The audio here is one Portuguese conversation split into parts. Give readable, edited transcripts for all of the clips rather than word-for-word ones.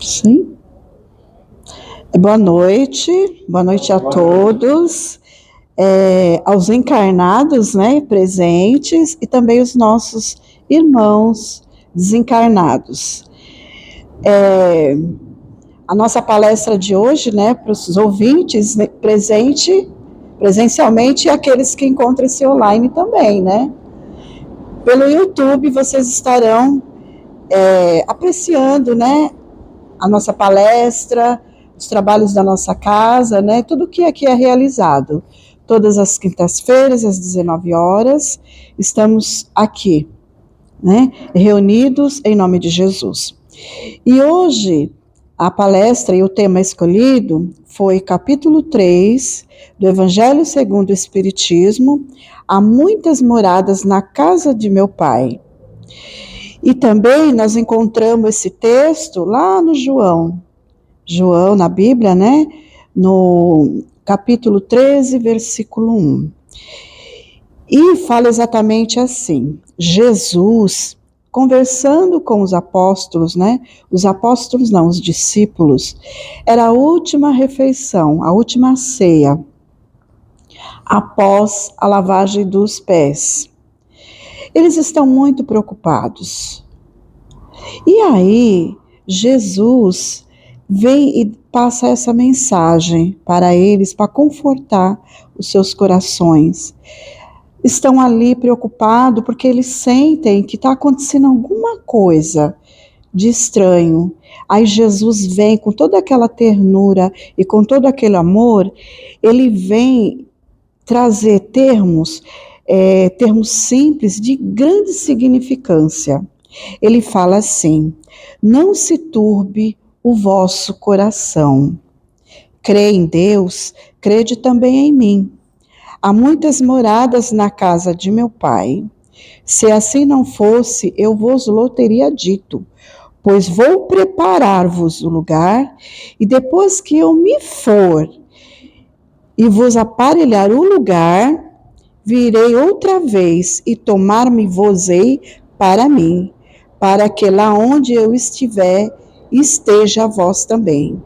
Sim. Boa noite a todos, aos encarnados, né, presentes, e também os nossos irmãos desencarnados. A nossa palestra de hoje, né, para os ouvintes, né, presencialmente, e aqueles que encontram-se online também, né? Pelo YouTube vocês estarão apreciando, né, a nossa palestra, os trabalhos da nossa casa, né? Tudo que aqui é realizado. Todas as quintas-feiras, às 19 horas, estamos aqui, né? Reunidos em nome de Jesus. E hoje, a palestra e o tema escolhido foi capítulo 3 do Evangelho segundo o Espiritismo, Há muitas moradas na casa de meu Pai. E também nós encontramos esse texto lá no João, na Bíblia, né? No capítulo 13, versículo 1. E fala exatamente assim: Jesus, conversando com os apóstolos, né? Os apóstolos não, os discípulos, era a última refeição, a última ceia, após a lavagem dos pés. Eles estão muito preocupados. E aí, Jesus vem e passa essa mensagem para eles, para confortar os seus corações. Estão ali preocupados porque eles sentem que está acontecendo alguma coisa de estranho. Aí Jesus vem com toda aquela ternura e com todo aquele amor, ele vem trazer termos simples de grande significância. Ele fala assim: não se turbe o vosso coração. Crê em Deus, crede também em mim. Há muitas moradas na casa de meu Pai. Se assim não fosse, eu vos teria dito, pois vou preparar-vos o lugar, e depois que eu me for e vos aparelhar o lugar, virei outra vez e tomar-me-vos-ei para mim, para que lá onde eu estiver, esteja vós também.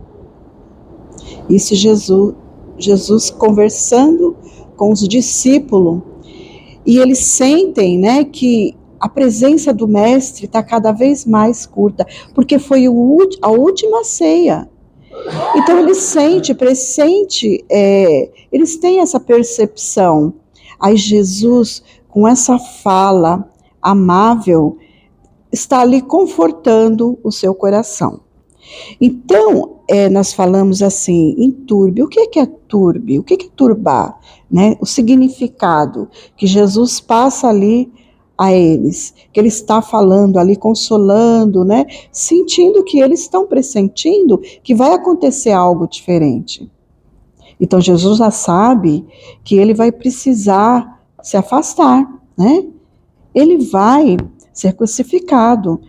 Isso Jesus conversando com os discípulos, e eles sentem, né, que a presença do Mestre está cada vez mais curta, porque foi a última ceia. Então eles eles têm essa percepção. Aí Jesus, com essa fala amável, está ali confortando o seu coração. Então, nós falamos assim, em turbe. O que é turbe? O que é turbar? Né? O significado que Jesus passa ali a eles, que ele está falando ali, consolando, né? Sentindo que eles estão pressentindo que vai acontecer algo diferente. Então, Jesus já sabe que ele vai precisar se afastar, né? Ele vai ser crucificado.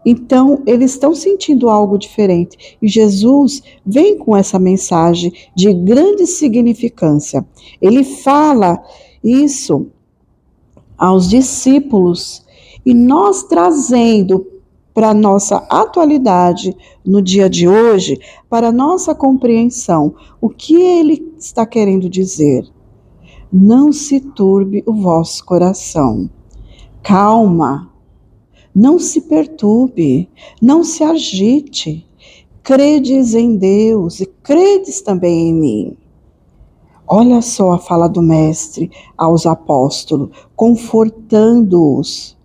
Então, eles estão sentindo algo diferente. E Jesus vem com essa mensagem de grande significância. Ele fala isso aos discípulos e nós trazendo para a nossa atualidade no dia de hoje, para a nossa compreensão, o que ele está querendo dizer. Não se turbe o vosso coração. Calma. Não se perturbe, não se agite. Credes em Deus e credes também em mim. Olha só a fala do Mestre aos apóstolos, confortando-os.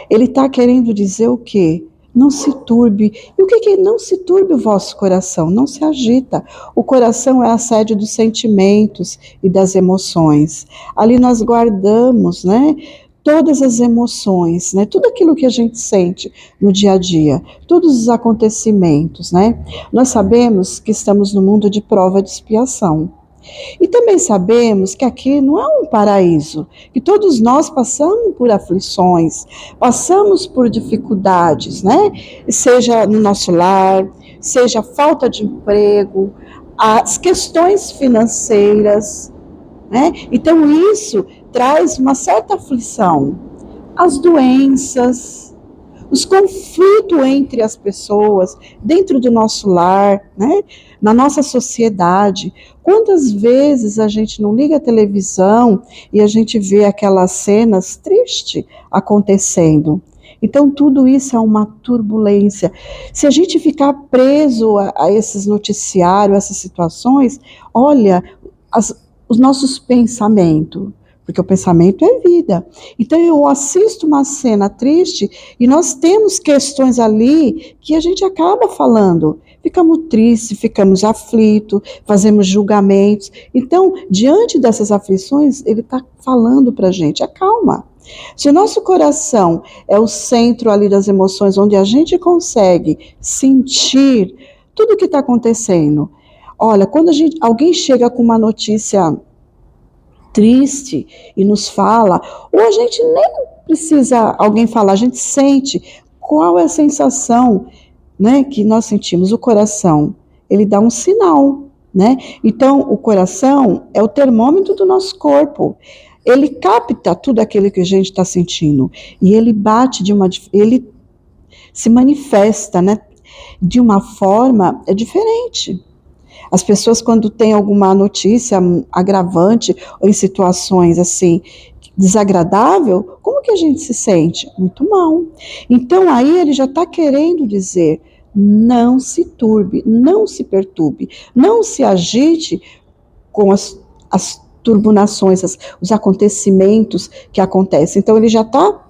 Ele está querendo dizer o quê? Não se turbe. E o que é não se turbe o vosso coração? Não se agita. O coração é a sede dos sentimentos e das emoções. Ali nós guardamos, né? Todas as emoções, né? Tudo aquilo que a gente sente no dia a dia, todos os acontecimentos, né? Nós sabemos que estamos no mundo de prova de expiação. E também sabemos que aqui não é um paraíso, que todos nós passamos por aflições, passamos por dificuldades, né? Seja no nosso lar, seja falta de emprego, as questões financeiras, né? Então isso traz uma certa aflição. As doenças, os conflitos entre as pessoas, dentro do nosso lar, né? Na nossa sociedade. Quantas vezes a gente não liga a televisão e a gente vê aquelas cenas tristes acontecendo? Então, tudo isso é uma turbulência. Se a gente ficar preso a esses noticiários, essas situações, olha, os nossos pensamentos, porque o pensamento é vida. Então eu assisto uma cena triste e nós temos questões ali que a gente acaba falando. Ficamos tristes, ficamos aflitos, fazemos julgamentos. Então, diante dessas aflições, ele está falando para a gente, acalma. Se o nosso coração é o centro ali das emoções, onde a gente consegue sentir tudo o que está acontecendo. Olha, quando alguém chega com uma notícia triste e nos fala, ou a gente nem precisa alguém falar, a gente sente qual é a sensação, né, que nós sentimos. O coração, ele dá um sinal, né? Então, o coração é o termômetro do nosso corpo. Ele capta tudo aquilo que a gente está sentindo e ele bate ele se manifesta, né, de uma forma diferente. As pessoas, quando têm alguma notícia agravante ou em situações assim desagradável, como que a gente se sente? Muito mal. Então aí ele já está querendo dizer, não se turbe, não se perturbe, não se agite com as turbunações, os acontecimentos que acontecem. Então ele já está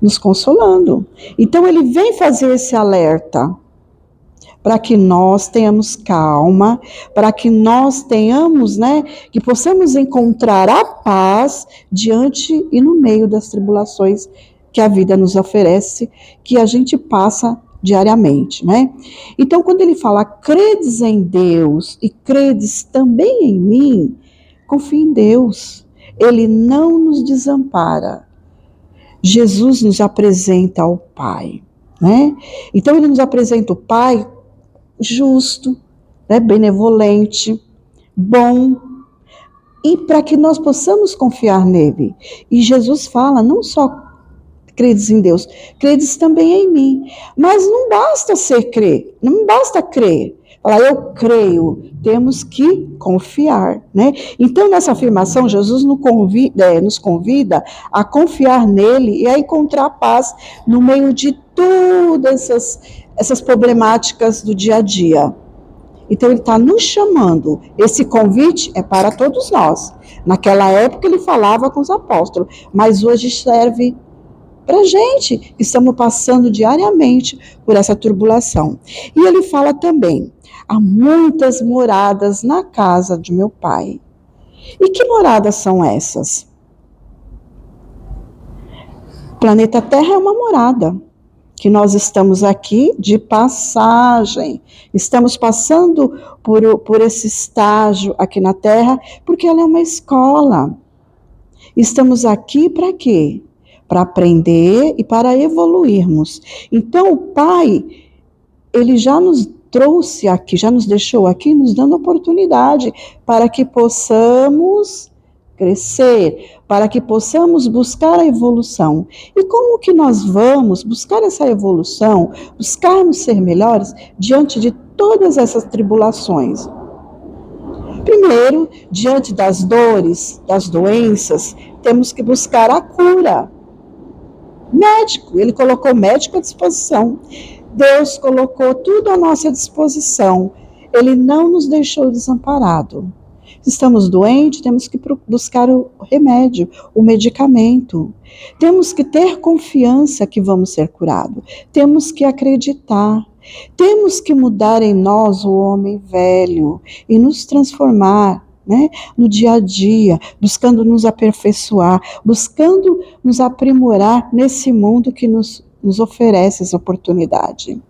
nos consolando. Então ele vem fazer esse alerta para que nós tenhamos calma, para que nós tenhamos, né, que possamos encontrar a paz diante e no meio das tribulações que a vida nos oferece, que a gente passa diariamente, né? Então, quando ele fala, credes em Deus e credes também em mim, confie em Deus. Ele não nos desampara. Jesus nos apresenta ao Pai, né? Então, ele nos apresenta o Pai justo, né, benevolente, bom, e para que nós possamos confiar nele. E Jesus fala, não só credes em Deus, credes também em mim. Mas não basta crer, não basta crer. Falar, eu creio, temos que confiar, né? Então, nessa afirmação, Jesus nos convida a confiar nele e a encontrar paz no meio de todas essas problemáticas do dia a dia. Então, ele está nos chamando. Esse convite é para todos nós. Naquela época, ele falava com os apóstolos, mas hoje serve para a gente que estamos passando diariamente por essa turbulação. E ele fala também, há muitas moradas na casa de meu pai. E que moradas são essas? O planeta Terra é uma morada, que nós estamos aqui de passagem. Estamos passando por esse estágio aqui na Terra, porque ela é uma escola. Estamos aqui para quê? Para aprender e para evoluirmos. Então, o Pai, ele já nos trouxe aqui, já nos deixou aqui, nos dando oportunidade para que possamos crescer, para que possamos buscar a evolução. E como que nós vamos buscar essa evolução, buscarmos ser melhores diante de todas essas tribulações? Primeiro, diante das dores, das doenças, temos que buscar a cura. Médico, ele colocou médico à disposição. Deus colocou tudo à nossa disposição. Ele não nos deixou desamparados. Se estamos doentes, temos que buscar o remédio, o medicamento. Temos que ter confiança que vamos ser curados. Temos que acreditar. Temos que mudar em nós o homem velho e nos transformar, né, no dia a dia, buscando nos aperfeiçoar, buscando nos aprimorar nesse mundo que nos oferece essa oportunidade.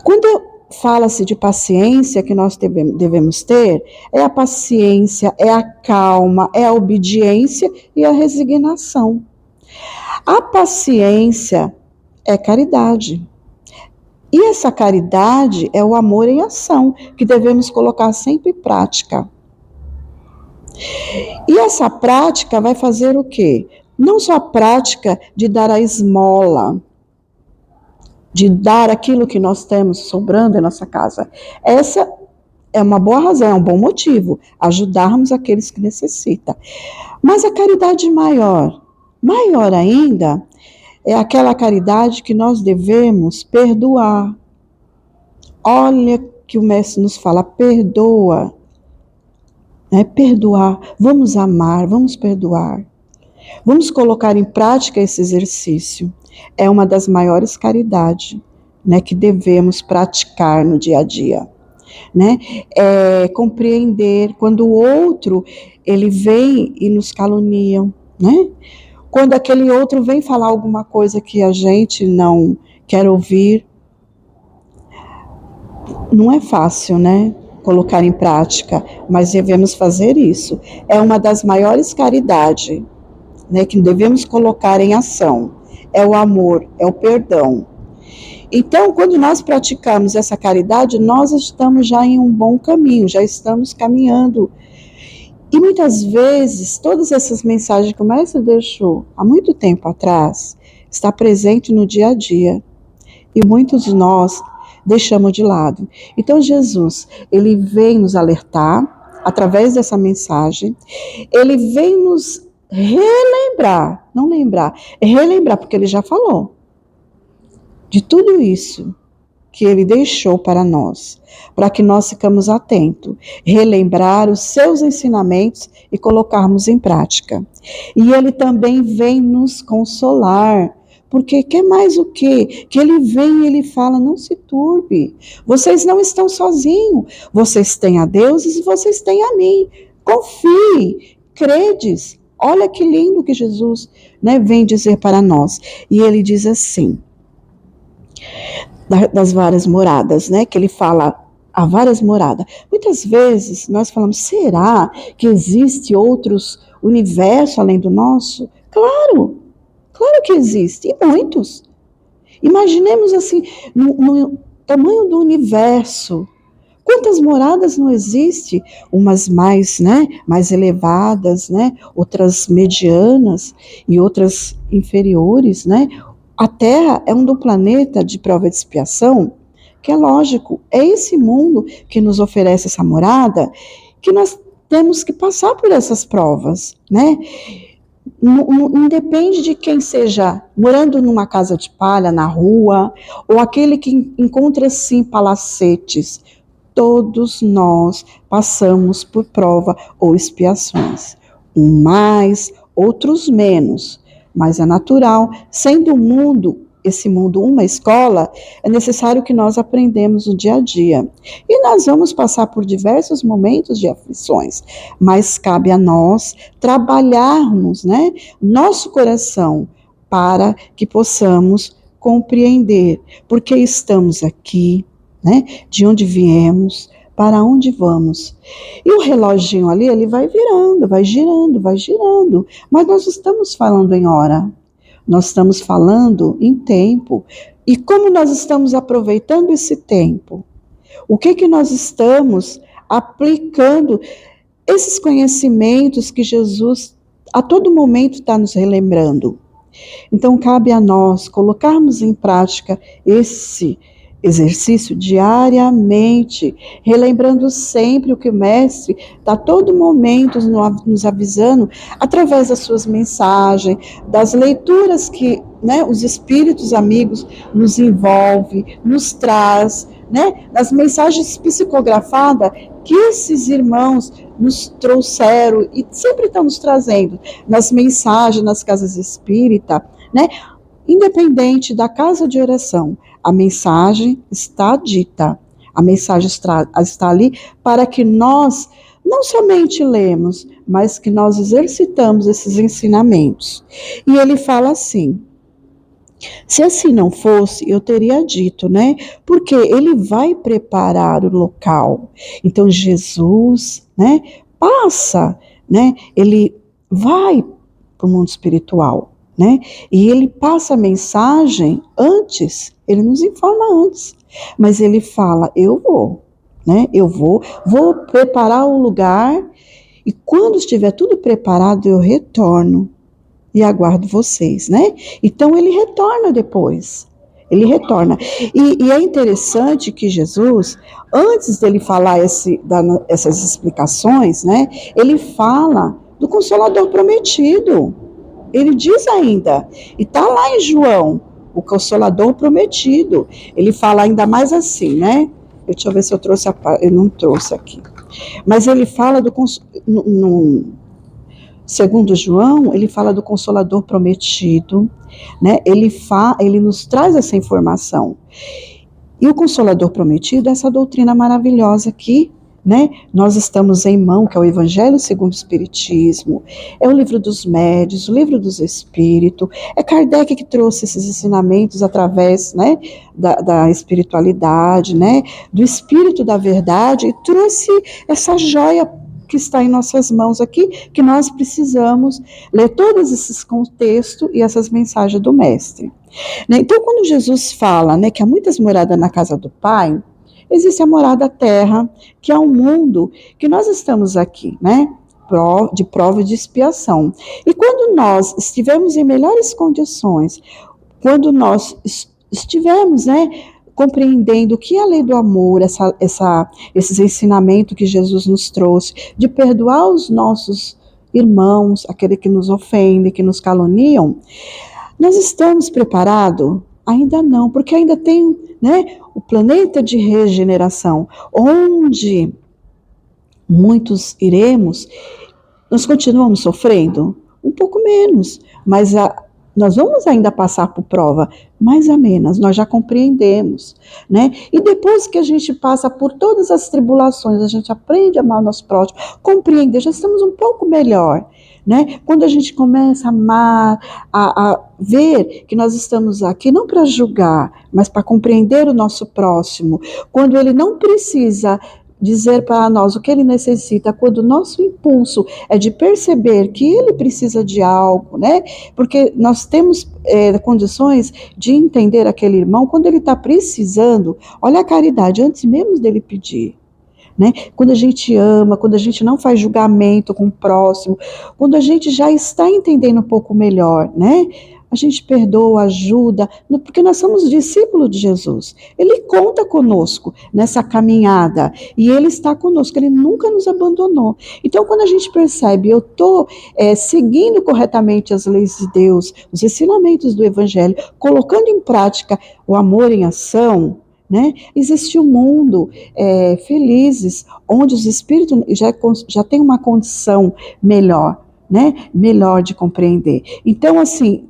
Quando fala-se de paciência que nós devemos ter, é a paciência, é a calma, é a obediência e a resignação. A paciência é caridade. E essa caridade é o amor em ação, que devemos colocar sempre em prática. E essa prática vai fazer o quê? Não só a prática de dar a esmola, de dar aquilo que nós temos sobrando em nossa casa. Essa é uma boa razão, é um bom motivo, ajudarmos aqueles que necessitam. Mas a caridade maior, maior ainda, é aquela caridade que nós devemos perdoar. Olha que o mestre nos fala, perdoa, né? Perdoar, vamos amar, vamos perdoar. Vamos colocar em prática esse exercício. É uma das maiores caridades, né, que devemos praticar no dia a dia. Né? Compreender quando o outro ele vem e nos calunia, né? Quando aquele outro vem falar alguma coisa que a gente não quer ouvir, não é fácil, né? Colocar em prática, mas devemos fazer isso. É uma das maiores caridades, né, que devemos colocar em ação. É o amor, é o perdão. Então, quando nós praticamos essa caridade, nós estamos já em um bom caminho, já estamos caminhando. E muitas vezes, todas essas mensagens que o Mestre deixou há muito tempo atrás, está presente no dia a dia. E muitos de nós deixamos de lado. Então, Jesus, ele vem nos alertar, através dessa mensagem, ele vem nos relembrar, não lembrar, é relembrar, porque ele já falou de tudo isso que ele deixou para nós, para que nós ficamos atentos, relembrar os seus ensinamentos e colocarmos em prática. E ele também vem nos consolar, porque quer mais o quê? Que ele vem e ele fala, não se turbe, vocês não estão sozinhos, vocês têm a Deus e vocês têm a mim, confie, credes. Olha que lindo que Jesus, né, vem dizer para nós. E ele diz assim, das várias moradas, né? Que ele fala, há várias moradas. Muitas vezes nós falamos, será que existe outros universos além do nosso? Claro, claro que existe, e muitos. Imaginemos assim, no tamanho do universo, quantas moradas não existem? Umas mais, né, mais elevadas, né? Outras medianas e outras inferiores, né? A Terra é um do planeta de prova de expiação, que é lógico, é esse mundo que nos oferece essa morada, que nós temos que passar por essas provas, né? Independe de quem seja morando numa casa de palha, na rua, ou aquele que encontra-se em palacetes, todos nós passamos por prova ou expiações. Um mais, outros menos. Mas é natural, sendo o mundo, esse mundo uma escola, é necessário que nós aprendamos no dia a dia. E nós vamos passar por diversos momentos de aflições, mas cabe a nós trabalharmos, né, nosso coração para que possamos compreender porque estamos aqui, né, de onde viemos, para onde vamos. E o reloginho ali, ele vai virando, vai girando, vai girando. Mas nós estamos falando em hora, nós estamos falando em tempo. E como nós estamos aproveitando esse tempo? O que nós estamos aplicando esses conhecimentos que Jesus a todo momento está nos relembrando? Então, cabe a nós colocarmos em prática esse exercício diariamente, relembrando sempre o que o Mestre está a todo momento nos avisando, através das suas mensagens, das leituras que, né, os espíritos amigos nos envolvem, nos traz, né, das mensagens psicografadas que esses irmãos nos trouxeram e sempre estão nos trazendo, nas mensagens, nas casas espíritas, né? Independente da casa de oração, a mensagem está dita, a mensagem está ali para que nós não somente lemos, mas que nós exercitamos esses ensinamentos. E ele fala assim, se assim não fosse, eu teria dito, né? Porque ele vai preparar o local. Então Jesus, né, passa, né? Ele vai para o mundo espiritual, né? E ele passa a mensagem antes, ele nos informa antes. Mas ele fala, eu vou, né? Eu vou preparar o lugar e quando estiver tudo preparado, eu retorno e aguardo vocês, né? Então ele retorna depois. Ele retorna. E é interessante que Jesus, antes dele falar essas explicações, né, ele fala do Consolador prometido. Ele diz ainda, e está lá em João, o Consolador prometido. Ele fala ainda mais assim, né? Deixa eu ver se eu trouxe eu não trouxe aqui. Mas ele fala segundo João, ele fala do Consolador prometido, né? Ele nos traz essa informação. E o Consolador prometido é essa doutrina maravilhosa que, né, nós estamos em mão, que é o Evangelho segundo o Espiritismo, é o livro dos médios, o livro dos espíritos, é Kardec que trouxe esses ensinamentos através, né, da espiritualidade, né, do Espírito da Verdade, e trouxe essa joia que está em nossas mãos aqui, que nós precisamos ler todos esses contextos e essas mensagens do Mestre. Né? Então, quando Jesus fala, né, que há muitas moradas na casa do Pai, existe a morada terra, que é um mundo que nós estamos aqui, né, de prova e de expiação. E quando nós estivermos em melhores condições, quando nós estivermos, né, compreendendo o que é a lei do amor, esses ensinamentos que Jesus nos trouxe, de perdoar os nossos irmãos, aqueles que nos ofendem, que nos caluniam, nós estamos preparados? Ainda não, porque ainda tem, né, o planeta de regeneração, onde muitos iremos, nós continuamos sofrendo? Um pouco menos, mas nós vamos ainda passar por prova mais amenas, nós já compreendemos, né? E depois que a gente passa por todas as tribulações, a gente aprende a amar o nosso próximo, compreender, já estamos um pouco melhor, né? Quando a gente começa a amar, a ver que nós estamos aqui não para julgar, mas para compreender o nosso próximo, quando ele não precisa dizer para nós o que ele necessita, quando o nosso impulso é de perceber que ele precisa de algo, né? Porque nós temos condições de entender aquele irmão quando ele está precisando. Olha a caridade, antes mesmo dele pedir. Né? Quando a gente ama, quando a gente não faz julgamento com o próximo, quando a gente já está entendendo um pouco melhor, né? A gente perdoa, ajuda, porque nós somos discípulos de Jesus. Ele conta conosco nessa caminhada e ele está conosco, ele nunca nos abandonou. Então, quando a gente percebe, eu estou seguindo corretamente as leis de Deus, os ensinamentos do Evangelho, colocando em prática o amor em ação, né? Existe um mundo felizes, onde os espíritos já têm uma condição melhor, né? Melhor de compreender. Então, assim,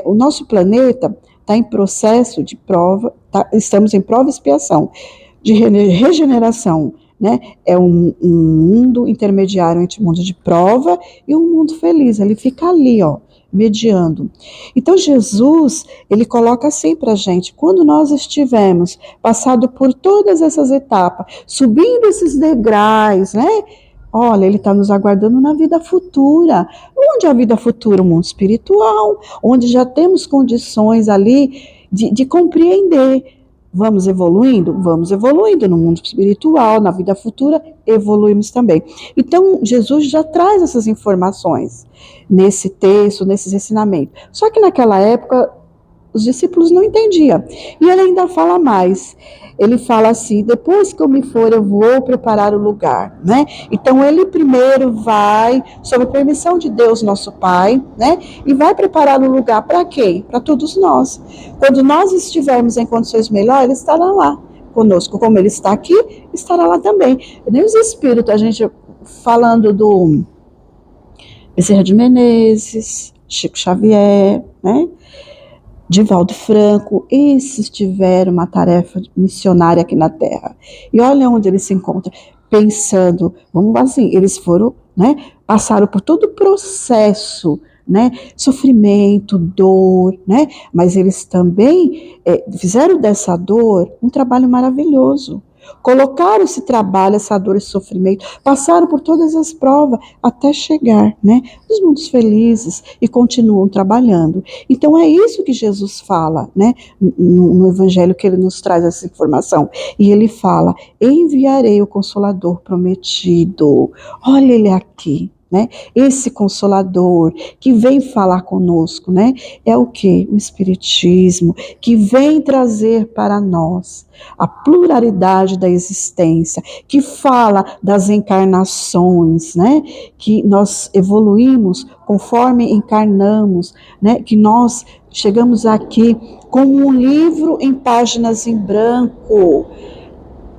o nosso planeta está em processo de prova, estamos em prova e expiação, de regeneração, né? É um mundo intermediário entre o mundo de prova e um mundo feliz, ele fica ali, ó, mediando. Então Jesus, ele coloca assim para a gente, quando nós estivermos passado por todas essas etapas, subindo esses degraus, né? Olha, ele está nos aguardando na vida futura. Onde é a vida futura? O mundo espiritual, onde já temos condições ali de compreender. Vamos evoluindo? Vamos evoluindo no mundo espiritual, na vida futura, evoluímos também. Então, Jesus já traz essas informações nesse texto, nesses ensinamentos. Só que naquela época, os discípulos não entendiam. E ele ainda fala mais. Ele fala assim, depois que eu me for, eu vou preparar o lugar, né? Então, ele primeiro vai, sob a permissão de Deus, nosso Pai, né? E vai preparar o lugar para quem? Para todos nós. Quando nós estivermos em condições melhores, ele estará lá conosco. Como ele está aqui, estará lá também. Nem os espíritos, a gente falando do Bezerra de Menezes, Chico Xavier, né? Divaldo Franco, esses tiveram uma tarefa missionária aqui na Terra. E olha onde eles se encontram, pensando, vamos assim, eles foram, né, passaram por todo o processo, né, sofrimento, dor, né, mas eles também fizeram dessa dor um trabalho maravilhoso. Colocaram esse trabalho, essa dor, esse sofrimento, passaram por todas as provas até chegar, né, nos mundos felizes e continuam trabalhando. Então é isso que Jesus fala, né, no Evangelho que ele nos traz essa informação. E ele fala: enviarei o Consolador prometido. Olha ele aqui. né? Esse Consolador que vem falar conosco, né? É o que? O Espiritismo, que vem trazer para nós a pluralidade da existência, que fala das encarnações, né? Que nós evoluímos conforme encarnamos, né? Que nós chegamos aqui com um livro em páginas em branco.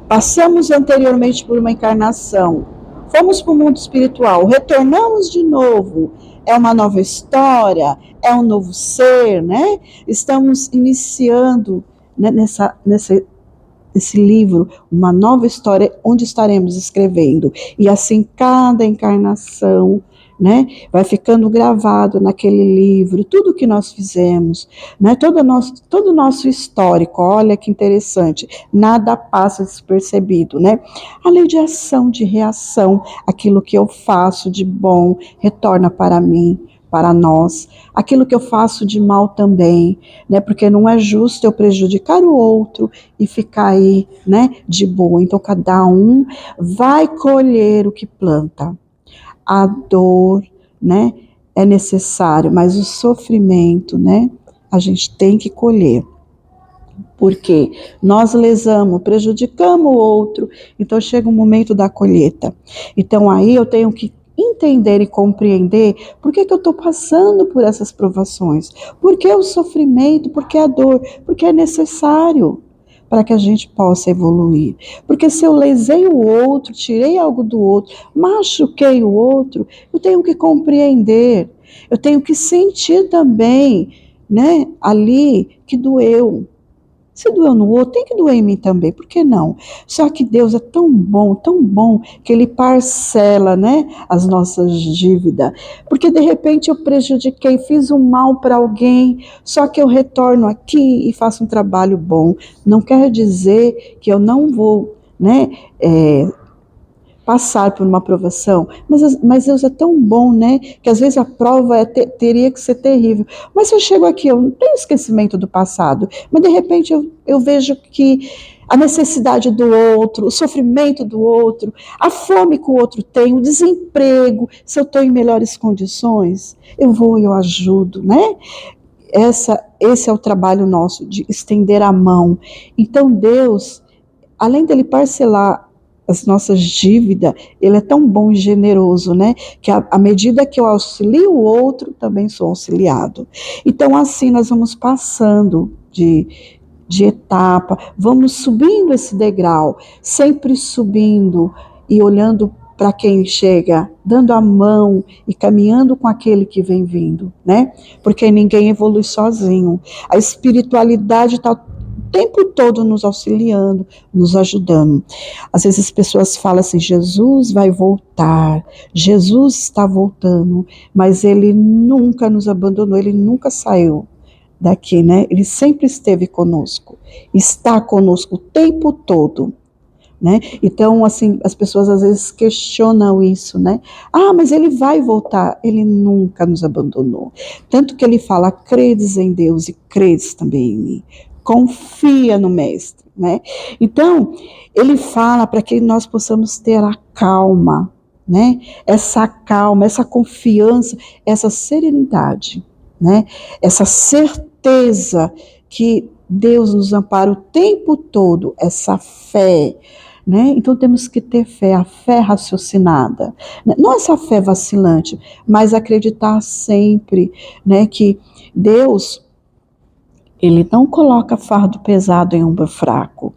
Passamos anteriormente por uma encarnação, fomos para o mundo espiritual, retornamos de novo, é uma nova história, é um novo ser, né? Estamos iniciando, né, nesse livro, uma nova história, onde estaremos escrevendo. E assim, cada encarnação, né, vai ficando gravado naquele livro, tudo que nós fizemos, né, todo o nosso histórico. Olha que interessante, nada passa despercebido, né? A lei de ação, de reação, aquilo que eu faço de bom, retorna para mim, para nós, aquilo que eu faço de mal também, né? Porque não é justo eu prejudicar o outro e ficar aí, né, de boa. Então cada um vai colher o que planta. A dor, né, é necessário, mas o sofrimento, né, a gente tem que colher. Porque nós lesamos, prejudicamos o outro, então chega um momento da colheita. Então aí eu tenho que entender e compreender por que eu estou passando por essas provações, por que o sofrimento, por que a dor, porque é necessário para que a gente possa evoluir. Porque se eu lesei o outro, tirei algo do outro, machuquei o outro, eu tenho que compreender, eu tenho que sentir também, né, ali que doeu. Se doeu no outro, tem que doer em mim também, por que não? Só que Deus é tão bom, que Ele parcela, né, as nossas dívidas. Porque de repente eu prejudiquei, fiz um mal para alguém, só que eu retorno aqui e faço um trabalho bom. Não quer dizer que eu não vou, né, passar por uma provação, mas Deus é tão bom, né, que às vezes a prova teria que ser terrível, mas se eu chego aqui, eu não tenho esquecimento do passado, mas de repente eu vejo que a necessidade do outro, o sofrimento do outro, a fome que o outro tem, o desemprego, se eu estou em melhores condições, eu vou e eu ajudo, né? Esse é o trabalho nosso, de estender a mão. Então Deus, além dele parcelar as nossas dívidas, ele é tão bom e generoso, né? Que à medida que eu auxilio o outro, também sou auxiliado. Então, assim, nós vamos passando de etapa, vamos subindo esse degrau, sempre subindo e olhando para quem chega, dando a mão e caminhando com aquele que vem vindo, né? Porque ninguém evolui sozinho. A espiritualidade está o tempo todo nos auxiliando, nos ajudando. Às vezes as pessoas falam assim, Jesus vai voltar, Jesus está voltando, mas ele nunca nos abandonou, ele nunca saiu daqui, né? Ele sempre esteve conosco, está conosco o tempo todo, né? Então, assim, as pessoas às vezes questionam isso, né? Ah, mas ele vai voltar. Ele nunca nos abandonou. Tanto que ele fala, credes em Deus e credes também em mim. Confia no Mestre, né? Então, ele fala para que nós possamos ter a calma, né? Essa calma, essa confiança, essa serenidade, né? Essa certeza que Deus nos ampara o tempo todo, essa fé, né? Então temos que ter fé, a fé raciocinada, não essa fé vacilante, mas acreditar sempre, né, que Deus, ele não coloca fardo pesado em ombro fraco.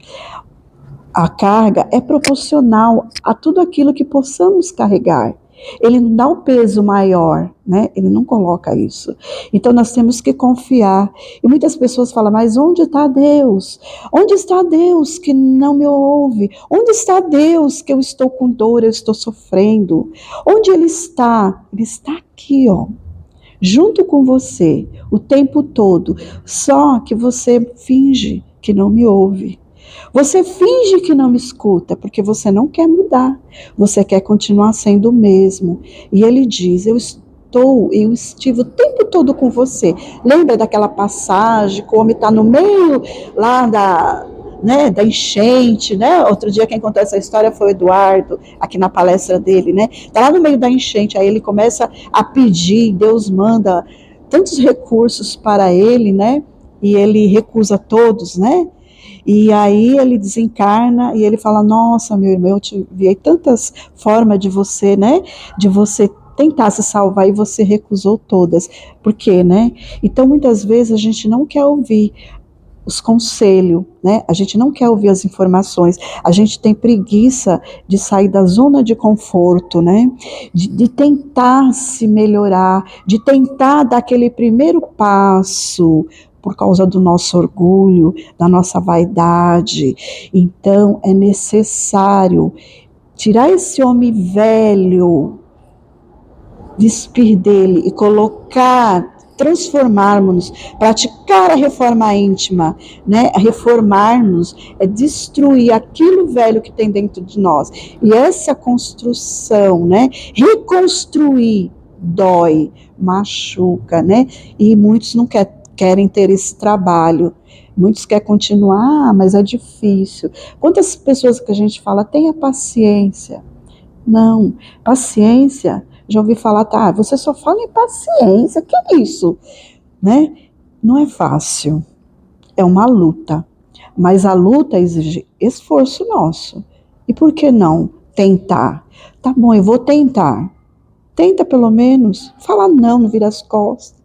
A carga é proporcional a tudo aquilo que possamos carregar. Ele não dá um peso maior, né? Ele não coloca isso. Então nós temos que confiar. E muitas pessoas falam, mas onde está Deus? Onde está Deus que não me ouve? Onde está Deus que eu estou com dor, eu estou sofrendo? Onde Ele está? Ele está aqui, ó, junto com você, o tempo todo. Só que você finge que não me ouve. Você finge que não me escuta, porque você não quer mudar. Você quer continuar sendo o mesmo. E ele diz, eu estive o tempo todo com você. Lembra daquela passagem, que o homem está no meio lá né, da enchente, né? Outro dia quem contou essa história foi o Eduardo, aqui na palestra dele, né? Tá lá no meio da enchente, aí ele começa a pedir, Deus manda tantos recursos para ele, né? E ele recusa todos, né? E aí ele desencarna e ele fala: Nossa, meu irmão, eu te vi tantas formas de você, né? De você tentar se salvar e você recusou todas. Por quê, né? Então muitas vezes a gente não quer ouvir os conselhos, né? A gente não quer ouvir as informações, a gente tem preguiça de sair da zona de conforto, né? De tentar se melhorar, de tentar dar aquele primeiro passo por causa do nosso orgulho, da nossa vaidade. Então é necessário tirar esse homem velho, despir dele e colocar, transformarmos-nos, praticar a reforma íntima, né? Reformar-nos é destruir aquilo velho que tem dentro de nós. E essa construção, né? Reconstruir dói, machuca, né? E muitos não querem ter esse trabalho. Muitos querem continuar, mas é difícil. Quantas pessoas que a gente fala, tenha paciência. Não, paciência, já ouvi falar, tá, você só fala em paciência, que é isso? Né? Não é fácil, é uma luta, mas a luta exige esforço nosso. E por que não tentar? Tá bom, eu vou tentar. Tenta pelo menos, fala não, não vira as costas,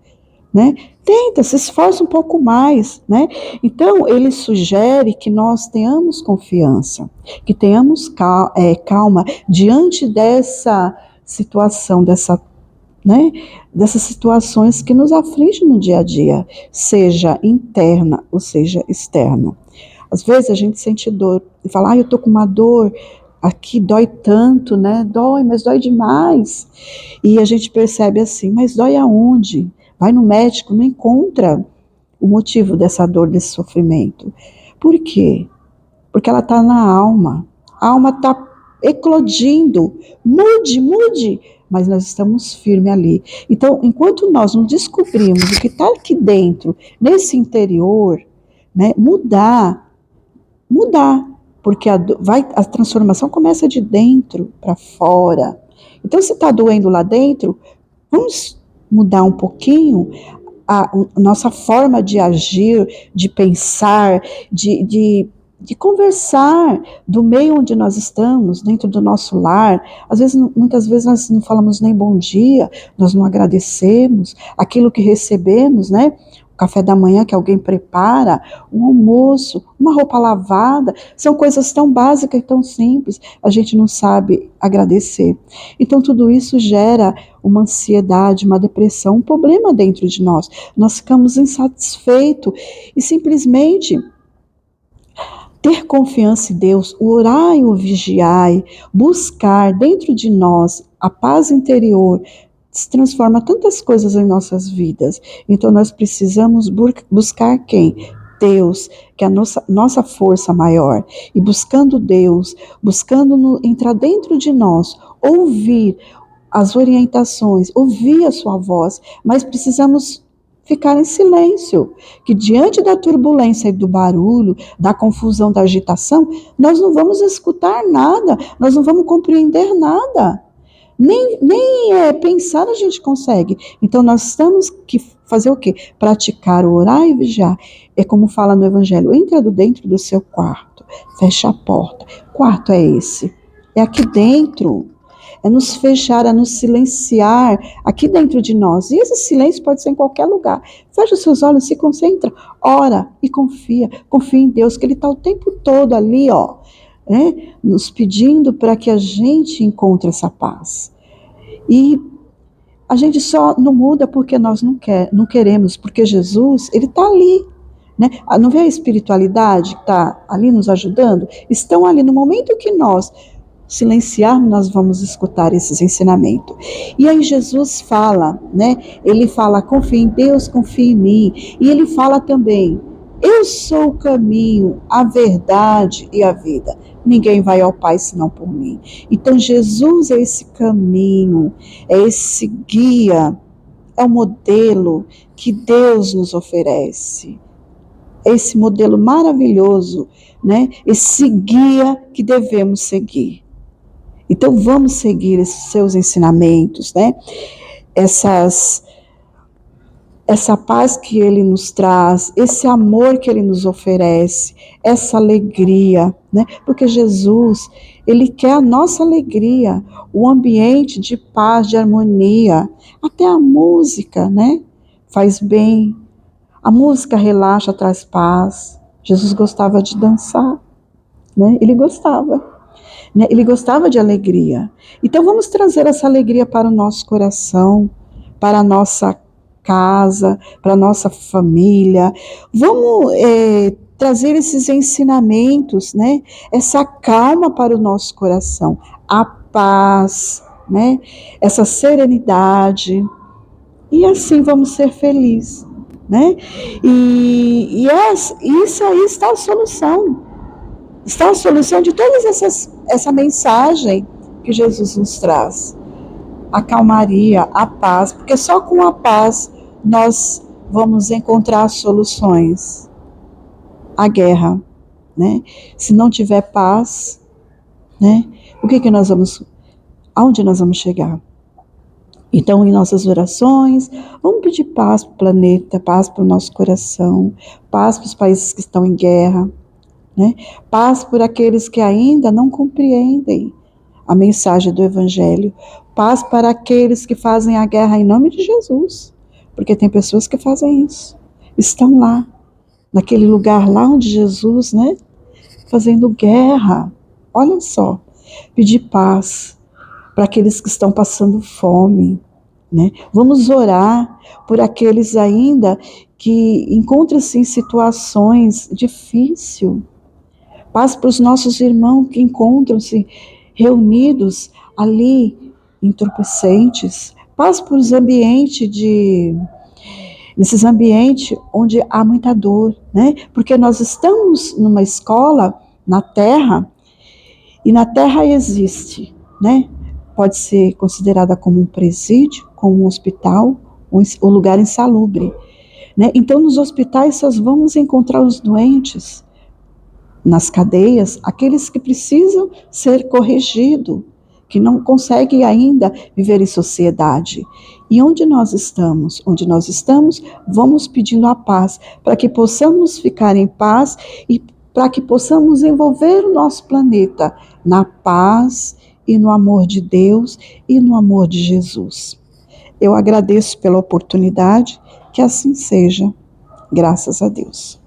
né? Tenta, se esforça um pouco mais, né? Então, ele sugere que nós tenhamos confiança, que tenhamos calma diante dessa situação, né? Dessas situações que nos afligem no dia a dia, seja interna ou seja externa. Às vezes a gente sente dor e fala, eu tô com uma dor, aqui dói tanto, né? Dói, mas dói demais. E a gente percebe assim, mas dói aonde? Vai no médico, não encontra o motivo dessa dor, desse sofrimento. Por quê? Porque ela está na alma. A alma está eclodindo. Mude, mude. Mas nós estamos firmes ali. Então, enquanto nós não descobrimos o que está aqui dentro, nesse interior, né, mudar. Porque a transformação começa de dentro para fora. Então, se está doendo lá dentro, vamos mudar um pouquinho a nossa forma de agir, de pensar, de conversar do meio onde nós estamos, dentro do nosso lar. Às vezes, muitas vezes nós não falamos nem bom dia, nós não agradecemos aquilo que recebemos, né? O café da manhã que alguém prepara, um almoço, uma roupa lavada, são coisas tão básicas e tão simples, a gente não sabe agradecer. Então tudo isso gera uma ansiedade, uma depressão, um problema dentro de nós. Nós ficamos insatisfeitos e simplesmente ter confiança em Deus, orar e o vigiar, buscar dentro de nós a paz interior, se transforma tantas coisas em nossas vidas. Então nós precisamos buscar quem? Deus, que é a nossa força maior. E buscando Deus, buscando entrar dentro de nós, ouvir as orientações, ouvir a sua voz, mas precisamos ficar em silêncio, que diante da turbulência e do barulho, da confusão, da agitação, nós não vamos escutar nada, nós não vamos compreender nada. Nem pensar a gente consegue. Então nós temos que fazer o quê? Praticar, orar e vigiar. É como fala no Evangelho, entra dentro do seu quarto, fecha a porta. Quarto é esse, é aqui dentro. É nos fechar, é nos silenciar aqui dentro de nós. E esse silêncio pode ser em qualquer lugar. Fecha os seus olhos, se concentra, ora e confia. Confia em Deus, que Ele está o tempo todo ali, ó, nos pedindo para que a gente encontre essa paz. E a gente só não muda porque nós não queremos, porque Jesus, Ele está ali. Né? Não vê a espiritualidade que está ali nos ajudando? Estão ali no momento que nós silenciarmos, nós vamos escutar esses ensinamentos. E aí Jesus fala, né? Ele fala, confia em Deus, confia em mim. E ele fala também, eu sou o caminho, a verdade e a vida. Ninguém vai ao Pai senão por mim. Então Jesus é esse caminho, é esse guia, é o modelo que Deus nos oferece. esse modelo maravilhoso, né? Esse guia que devemos seguir. Então vamos seguir esses seus ensinamentos, né? Essa paz que ele nos traz, esse amor que ele nos oferece, essa alegria, né? Porque Jesus, ele quer a nossa alegria, o ambiente de paz, de harmonia, até a música, né? Faz bem. A música relaxa, traz paz. Jesus gostava de dançar, né? Ele gostava, né? Ele gostava de alegria. Então vamos trazer essa alegria para o nosso coração, para a nossa casa, para a nossa família. Vamos trazer esses ensinamentos, né? Essa calma para o nosso coração, a paz, né? Essa serenidade. E assim vamos ser felizes, né? Isso aí está a solução. Está a solução de todas essa mensagem que Jesus nos traz. A calmaria, a paz, porque só com a paz nós vamos encontrar soluções. A guerra, né? Se não tiver paz, né? Aonde nós vamos chegar? Então, em nossas orações, vamos pedir paz para o planeta, paz para o nosso coração, paz para os países que estão em guerra, né? Paz por aqueles que ainda não compreendem a mensagem do Evangelho. Paz para aqueles que fazem a guerra em nome de Jesus. Porque tem pessoas que fazem isso. Estão lá, naquele lugar lá onde Jesus, né? Fazendo guerra. Olha só. Pedir paz para aqueles que estão passando fome, né? Vamos orar por aqueles ainda que encontram-se em situações difíceis. Paz para os nossos irmãos que encontram-se reunidos ali, entorpecentes. Paz para os nesses ambientes onde há muita dor, né? Porque nós estamos numa escola na Terra, e na Terra existe, né? Pode ser considerada como um presídio, como um hospital, um lugar insalubre, né? Então, nos hospitais, nós vamos encontrar os doentes, nas cadeias, aqueles que precisam ser corrigidos, que não conseguem ainda viver em sociedade. E onde nós estamos? Onde nós estamos, vamos pedindo a paz, para que possamos ficar em paz e para que possamos envolver o nosso planeta na paz e no amor de Deus e no amor de Jesus. Eu agradeço pela oportunidade, que assim seja. Graças a Deus.